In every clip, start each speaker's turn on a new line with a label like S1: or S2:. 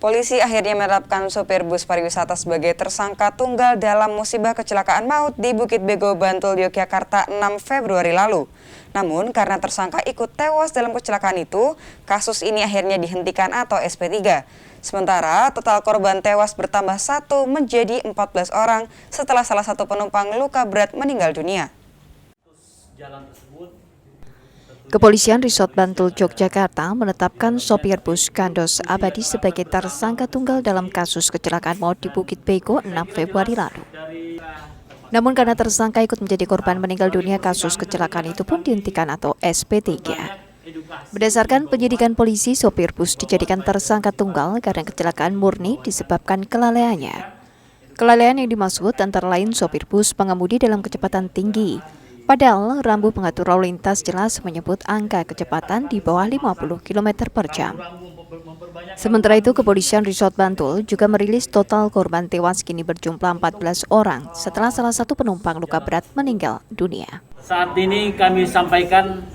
S1: Polisi akhirnya menetapkan sopir bus pariwisata sebagai tersangka tunggal dalam musibah kecelakaan maut di Bukit Bego, Bantul, Yogyakarta 6 Februari lalu. Namun karena tersangka ikut tewas dalam kecelakaan itu, kasus ini akhirnya dihentikan atau SP3. Sementara total korban tewas bertambah 1 menjadi 14 orang setelah salah satu penumpang luka berat meninggal dunia.
S2: Kepolisian Resort Bantul, Yogyakarta menetapkan sopir bus Gandos Abadi sebagai tersangka tunggal dalam kasus kecelakaan maut di Bukit Bego 6 Februari lalu. Namun karena tersangka ikut menjadi korban meninggal dunia, kasus kecelakaan itu pun dihentikan atau SP3. Berdasarkan penyidikan polisi, sopir bus dijadikan tersangka tunggal karena kecelakaan murni disebabkan kelalaiannya. Kelalaian yang dimaksud antara lain sopir bus mengemudi dalam kecepatan tinggi. Padahal rambu pengatur lalu lintas jelas menyebut angka kecepatan di bawah 50 km per jam. Sementara itu, Kepolisian Resort Bantul juga merilis total korban tewas kini berjumlah 14 orang setelah salah satu penumpang luka berat meninggal dunia.
S3: Saat ini kami sampaikan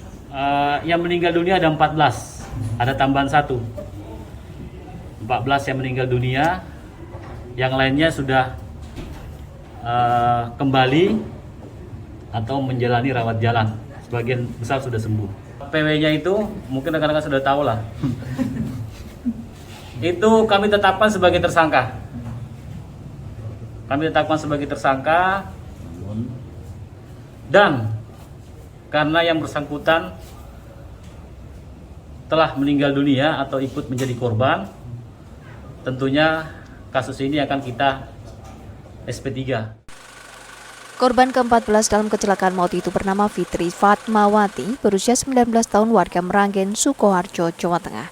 S3: yang meninggal dunia ada 14, ada tambahan 1. 14 yang meninggal dunia, yang lainnya sudah kembali atau menjalani rawat jalan, sebagian besar sudah sembuh. PW-nya itu mungkin rekan-rekan sudah tahu lah. Itu kami tetapkan sebagai tersangka. Dan karena yang bersangkutan telah meninggal dunia atau ikut menjadi korban, tentunya kasus ini akan kita SP3.
S2: Korban ke-14 dalam kecelakaan maut itu bernama Fitri Fatmawati, berusia 19 tahun, warga Meranggen, Sukoharjo, Jawa Tengah.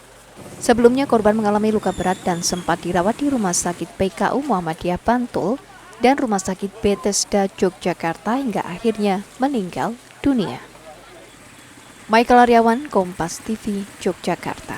S2: Sebelumnya korban mengalami luka berat dan sempat dirawat di Rumah Sakit PKU Muhammadiyah Bantul dan Rumah Sakit Bethesda Yogyakarta hingga akhirnya meninggal dunia. Michael Aryawan, Kompas TV, Yogyakarta.